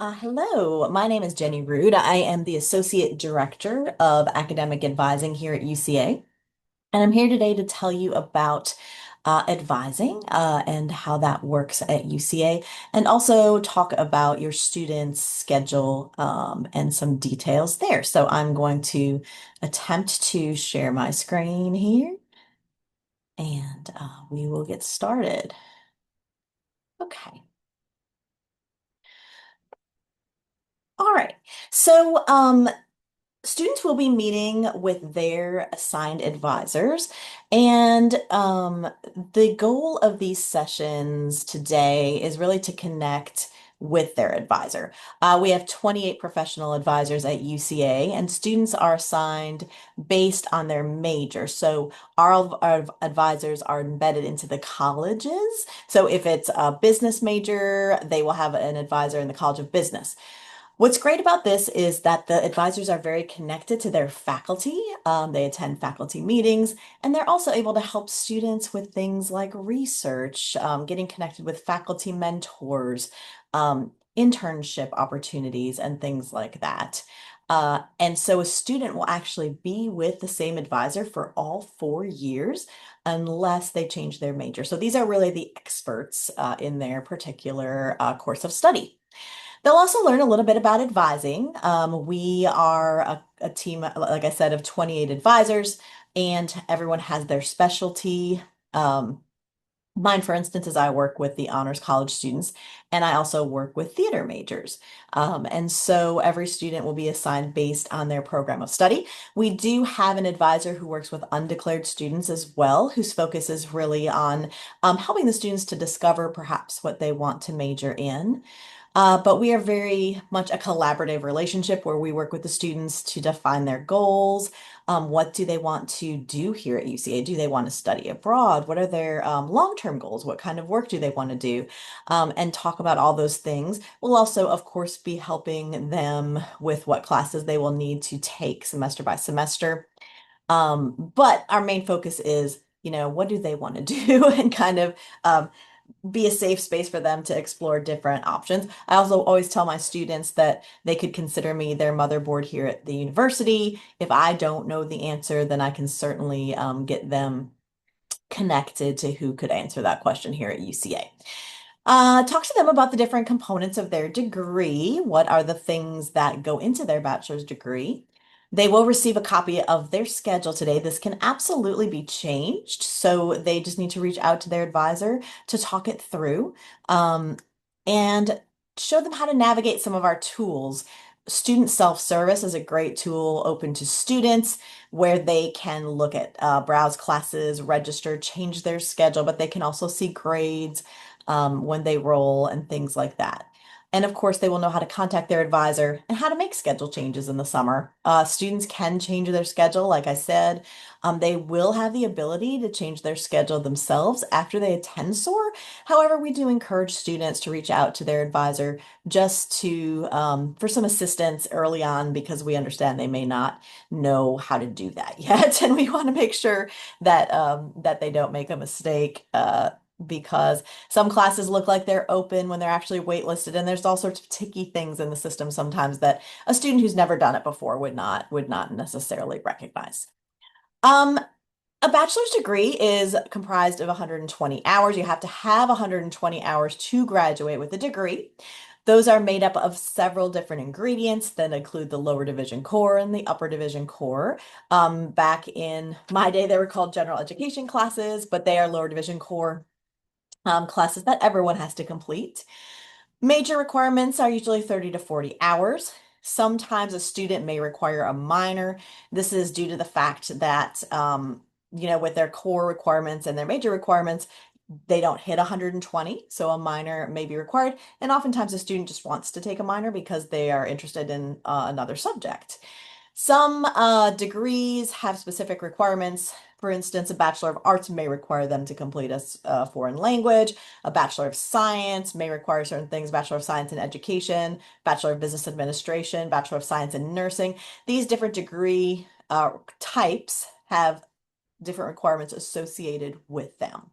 Hello, my name is Jenny Rude. I am the Associate Director of Academic Advising here at UCA, and I'm here today to tell you about advising and how that works at UCA, and also talk about your students' schedule and some details there. So I'm going to attempt to share my screen here, and we will get started. Okay. All right. So, students will be meeting with their assigned advisors, and the goal of these sessions today is really to connect with their advisor. We have 28 professional advisors at UCA, and students are assigned based on their major. So our advisors are embedded into the colleges. So if it's a business major, they will have an advisor in the College of Business. What's great about this is that the advisors are very connected to their faculty. They attend faculty meetings, and they're also able to help students with things like research, getting connected with faculty mentors, internship opportunities, and things like that. And so a student will actually be with the same advisor for all 4 years unless they change their major. So these are really the experts in their particular course of study. They'll also learn a little bit about advising. We are a team, like I said, of 28 advisors, and everyone has their specialty. Mine, for instance, is I work with the honors college students, and I also work with theater majors. And so every student will be assigned based on their program of study. We do have an advisor who works with undeclared students as well, whose focus is really on helping the students to discover perhaps what they want to major in. But we are very much a collaborative relationship where we work with the students to define their goals. What do they want to do here at UCA? Do they want to study abroad? What are their long-term goals? What kind of work do they want to do? And talk about all those things. We'll also, of course, be helping them with what classes they will need to take semester by semester. But our main focus is, what do they want to do and kind of be a safe space for them to explore different options. I also always tell my students that they could consider me their motherboard here at the university. If I don't know the answer, then I can certainly get them connected to who could answer that question here at UCA. Talk to them about the different components of their degree. What are the things that go into their bachelor's degree? They will receive a copy of their schedule today. This can absolutely be changed, so they just need to reach out to their advisor to talk it through, and show them how to navigate some of our tools. Student self-service is a great tool open to students where they can look at browse classes, register, change their schedule, but they can also see grades when they roll and things like that. And of course, they will know how to contact their advisor and how to make schedule changes in the summer. Students can change their schedule, like I said. They will have the ability to change their schedule themselves after they attend SOAR. However, we do encourage students to reach out to their advisor just to for some assistance early on because we understand they may not know how to do that yet, and we want to make sure that they don't make a mistake. Because some classes look like they're open when they're actually waitlisted, and there's all sorts of ticky things in the system sometimes that a student who's never done it before would not necessarily recognize. Um, a bachelor's degree is comprised of 120 hours. You have to have 120 hours to graduate with a degree. Those are made up of several different ingredients that include the lower division core and the upper division core. Back in my day, they were called general education classes, but they are lower division core classes that everyone has to complete. Major requirements are usually 30 to 40 hours. Sometimes a student may require a minor. This is due to the fact that, with their core requirements and their major requirements, they don't hit 120, so a minor may be required. And oftentimes a student just wants to take a minor because they are interested in another subject. Some degrees have specific requirements. For instance, a Bachelor of Arts may require them to complete a foreign language. A Bachelor of Science may require certain things. Bachelor of Science in Education, Bachelor of Business Administration, Bachelor of Science in Nursing. These different degree types have different requirements associated with them.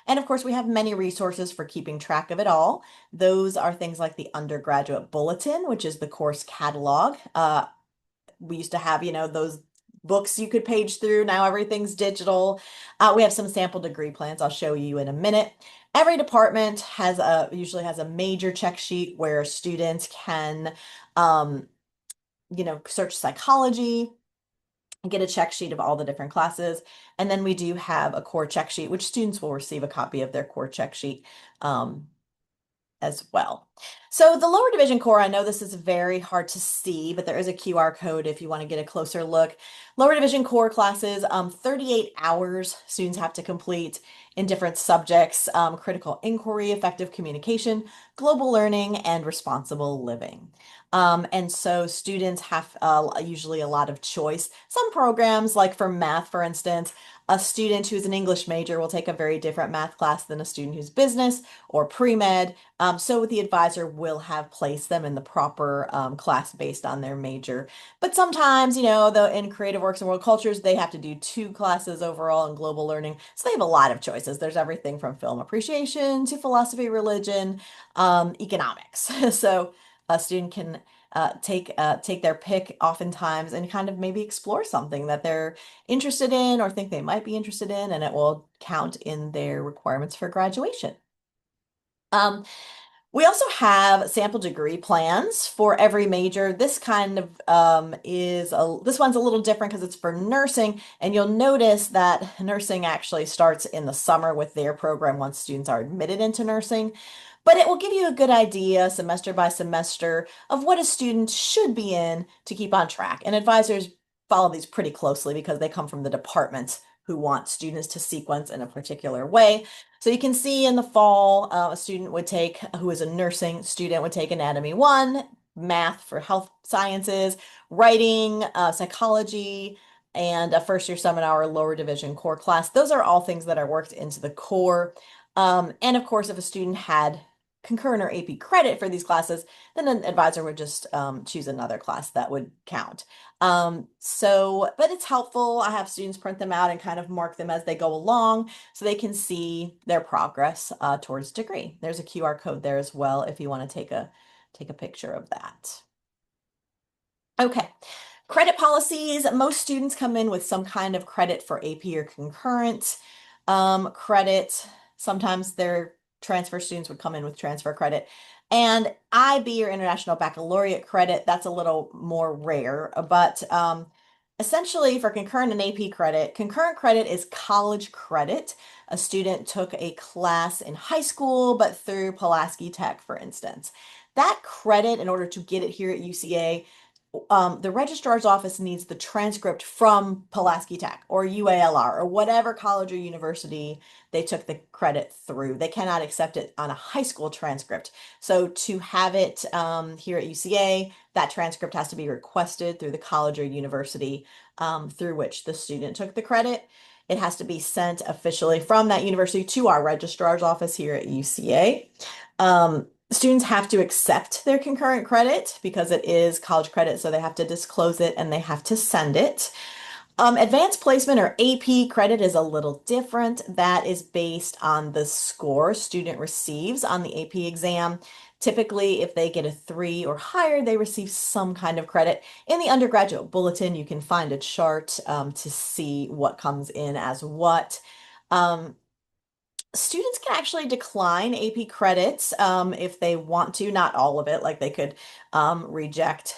And of course, we have many resources for keeping track of it all. Those are things like the undergraduate bulletin, which is the course catalog. We used to have, those books you could page through. Now everything's digital. We have some sample degree plans I'll show you in a minute. Every department usually has a major check sheet where students can, um, search psychology, get a check sheet of all the different classes. And then we do have a core check sheet, which students will receive a copy of their core check sheet. As well. So the lower division core, I know this is very hard to see, but there is a QR code if you want to get a closer look. Lower division core classes, 38 hours students have to complete in different subjects, critical inquiry, effective communication, global learning, and responsible living. And so students have usually a lot of choice. Some programs, like for math, for instance, a student who's an English major will take a very different math class than a student who's business or pre-med. So the advisor will have placed them in the proper class based on their major. But sometimes, in creative works and world cultures, they have to do two classes overall in global learning. So they have a lot of choices. There's everything from film appreciation to philosophy, religion, economics. So a student can take their pick oftentimes and kind of maybe explore something that they're interested in or think they might be interested in, and it will count in their requirements for graduation. Um, we also have sample degree plans for every major. This kind of this one's a little different because it's for nursing, and you'll notice that nursing actually starts in the summer with their program once students are admitted into nursing. But it will give you a good idea semester by semester of what a student should be in to keep on track. And advisors follow these pretty closely because they come from the departments who want students to sequence in a particular way. So you can see in the fall, a student would take, who is a nursing student, would take Anatomy 1, math for health sciences, writing, psychology, and a first year seminar or lower division core class. Those are all things that are worked into the core. And of course, if a student had concurrent or AP credit for these classes, then an advisor would just choose another class that would count. But it's helpful. I have students print them out and kind of mark them as they go along so they can see their progress towards degree. There's a QR code there as well if you want to take a picture of that. Okay. Credit policies. Most students come in with some kind of credit for AP or concurrent credit. Sometimes their transfer students would come in with transfer credit. And IB or International Baccalaureate credit, that's a little more rare. But essentially for concurrent and AP credit, concurrent credit is college credit. A student took a class in high school, but through Pulaski Tech, for instance. That credit, in order to get it here at UCA, the registrar's office needs the transcript from Pulaski Tech or UALR or whatever college or university they took the credit through. They cannot accept it on a high school transcript. So to have it here at UCA, that transcript has to be requested through the college or university through which the student took the credit. It has to be sent officially from that university to our registrar's office here at UCA. Students have to accept their concurrent credit because it is college credit, so they have to disclose it and they have to send it. Advanced placement or AP credit is a little different. That is based on the score student receives on the AP exam. Typically, if they get a 3 or higher, they receive some kind of credit. In the undergraduate bulletin, you can find a chart to see what comes in as what. Um, Students can actually decline AP credits if they want to, not all of it, like they could reject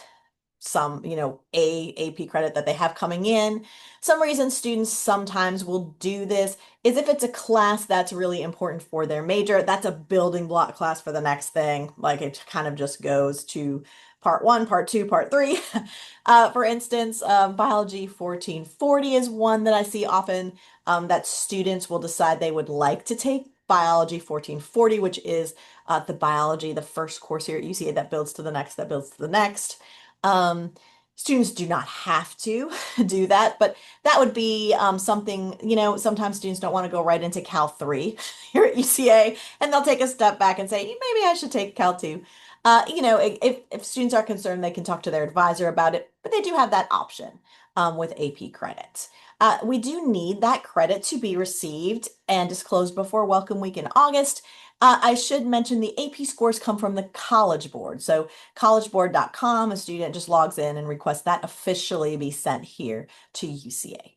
some, AP credit that they have coming in. Some reason students sometimes will do this is if it's a class that's really important for their major, that's a building block class for the next thing. Like it kind of just goes to part one, part two, part three. For instance, biology 1440 is one that I see often that students will decide they would like to take biology 1440, which is the first course here at UCA that builds to the next, that builds to the next. Um, Students do not have to do that, but that would be something, sometimes students don't want to go right into Cal 3 here at UCA, and they'll take a step back and say, maybe I should take Cal 2. If students are concerned, they can talk to their advisor about it, but they do have that option with AP credit. We do need that credit to be received and disclosed before Welcome Week in August. I should mention the AP scores come from the College Board. So collegeboard.com, a student just logs in and requests that officially be sent here to UCA.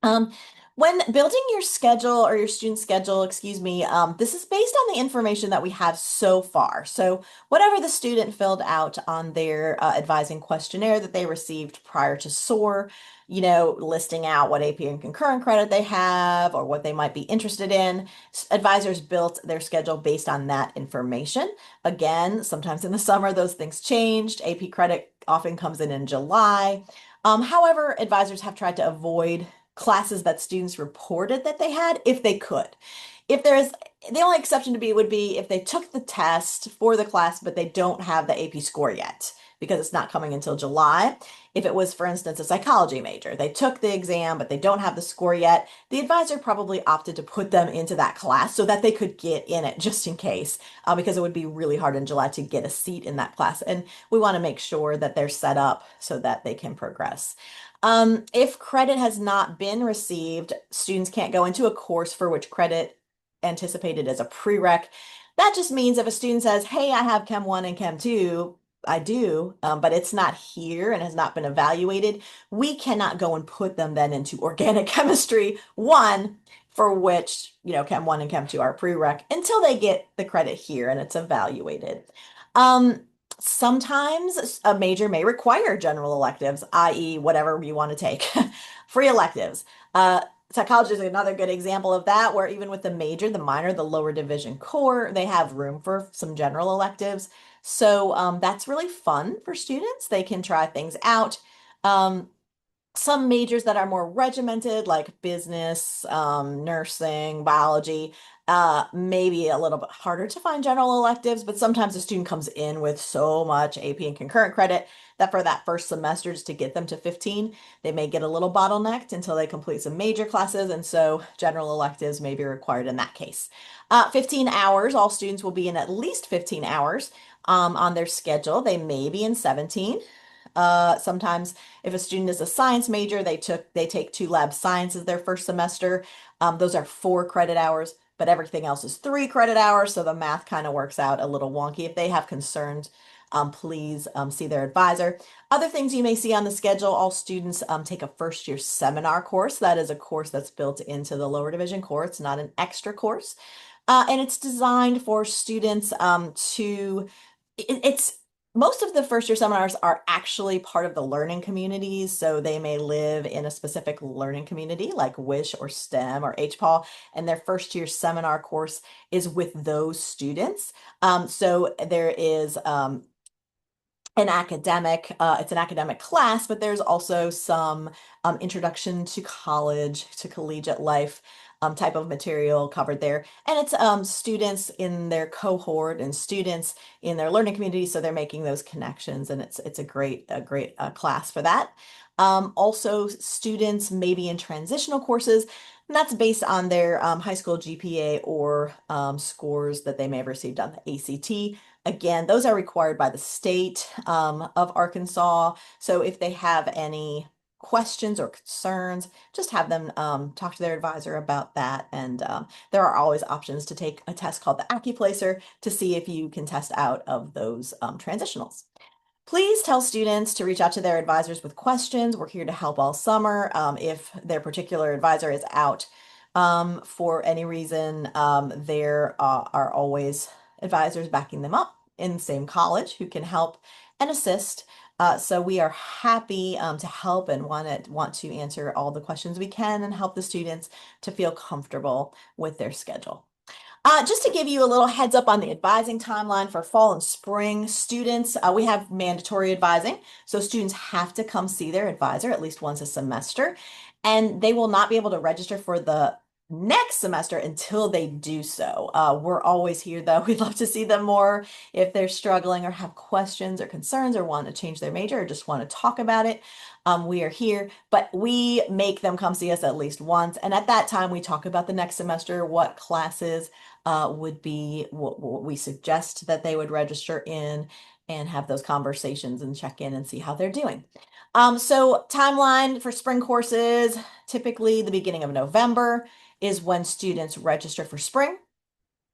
Um, when building your schedule or your student schedule, excuse me, this is based on the information that we have so far. So whatever the student filled out on their advising questionnaire that they received prior to SOAR, listing out what AP and concurrent credit they have or what they might be interested in, advisors built their schedule based on that information. Again, sometimes in the summer, those things changed. AP credit often comes in July. However, advisors have tried to avoid classes that students reported that they had if they could. If there's the only exception to be would be if they took the test for the class, but they don't have the AP score yet because it's not coming until July. If it was, for instance, a psychology major, they took the exam, but they don't have the score yet, the advisor probably opted to put them into that class so that they could get in it just in case, because it would be really hard in July to get a seat in that class. And we want to make sure that they're set up so that they can progress. If credit has not been received, students can't go into a course for which credit anticipated as a prereq. That just means if a student says, hey, I have Chem 1 and Chem 2, I do, but it's not here and has not been evaluated, we cannot go and put them then into organic chemistry 1, for which, Chem 1 and Chem 2 are prereq until they get the credit here and it's evaluated. Um, Sometimes a major may require general electives, i.e., whatever you want to take, free electives. Psychology is another good example of that, where even with the major, the minor, the lower division core, they have room for some general electives. So that's really fun for students. They can try things out. Um, some majors that are more regimented, like business, nursing, biology, maybe a little bit harder to find general electives, but sometimes a student comes in with so much AP and concurrent credit that for that first semester, just to get them to 15, they may get a little bottlenecked until they complete some major classes, and so general electives may be required in that case. 15 hours, all students will be in at least 15 hours on their schedule. They may be in 17. Sometimes if a student is a science major, they take 2 lab sciences their first semester. Those are 4 credit hours, but everything else is 3 credit hours. So the math kind of works out a little wonky. If they have concerns, please see their advisor. Other things you may see on the schedule, all students take a first year seminar course. That is a course that's built into the lower division core. It's not an extra course. And it's designed for students it's most of the first year seminars are actually part of the learning communities. So they may live in a specific learning community like WISH or STEM or HPAL, and their first year seminar course is with those students. So there is it's an academic class, but there's also some introduction to college, to collegiate life type of material covered there. And it's students in their cohort and students in their learning community, so they're making those connections, and it's a great class for that. Also, students maybe in transitional courses, and that's based on their high school GPA or scores that they may have received on the ACT. Again, those are required by the state of Arkansas. So if they have any questions or concerns, just have them talk to their advisor about that. And there are always options to take a test called the AccuPlacer to see if you can test out of those transitionals. Please tell students to reach out to their advisors with questions. We're here to help all summer. If their particular advisor is out for any reason, there are always advisors backing them up in the same college who can help and assist. So we are happy to help and want to answer all the questions we can and help the students to feel comfortable with their schedule. Just to give you a little heads up on the advising timeline for fall and spring students, we have mandatory advising. So students have to come see their advisor at least once a semester, and they will not be able to register for the next semester until they do so. We're always here though. We'd love to see them more if they're struggling or have questions or concerns or want to change their major or just want to talk about it. We are here, but we make them come see us at least once. And at that time, we talk about the next semester, what classes would be what we suggest that they would register in. and have those conversations and check in and see how they're doing. So timeline for spring courses, typically the beginning of November is when students register for spring.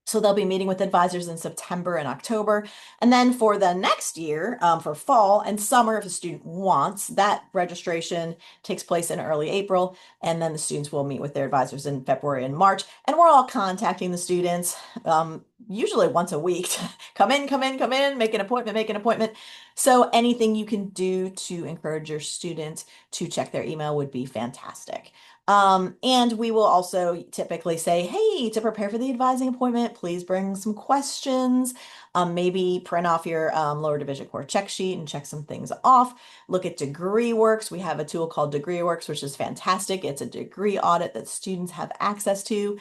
So they'll be meeting with advisors in September and October. And then for the next year, for fall and summer, if a student wants, that registration takes place in early April. And then the students will meet with their advisors in February and March. And we're all contacting the students, usually once a week. Come in, come in, come in, make an appointment, make an appointment. So anything you can do to encourage your students to check their email would be fantastic. And we will also typically say, hey, to prepare for the advising appointment, please bring some questions. Maybe print off your lower division core check sheet and check some things off. Look at Degree Works. We have a tool called Degree Works, which is fantastic. It's a degree audit that students have access to,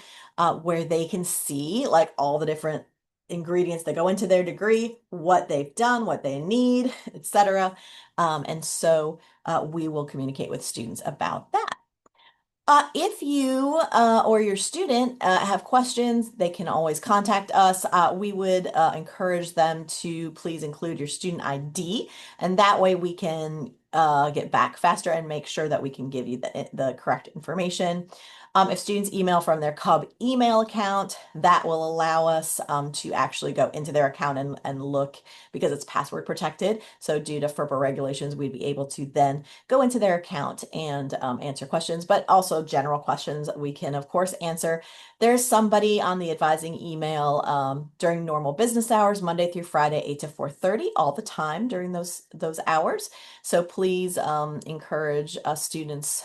where they can see like all the different ingredients that go into their degree, what they've done, what they need, etc. And so we will communicate with students about that. If you or your student have questions, they can always contact us. We would encourage them to please include your student ID, and that way we can get back faster and make sure that we can give you the correct information. If students email from their Cub email account, that will allow us to actually go into their account and look because it's password protected. So due to FERPA regulations, we'd be able to then go into their account and answer questions, but also general questions we can, of course, answer. There's somebody on the advising email during normal business hours, Monday through Friday, 8 to 4:30, all the time during those hours. So please encourage students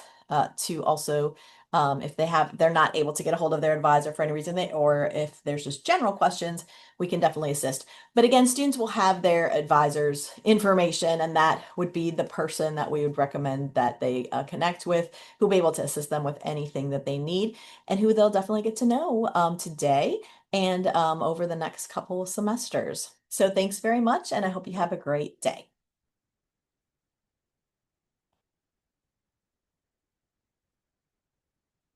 to also if they're not able to get a hold of their advisor for any reason, or if there's just general questions, we can definitely assist. But again, students will have their advisor's information, and that would be the person that we would recommend that they connect with, who'll be able to assist them with anything that they need, and who they'll definitely get to know today and over the next couple of semesters. So thanks very much, and I hope you have a great day.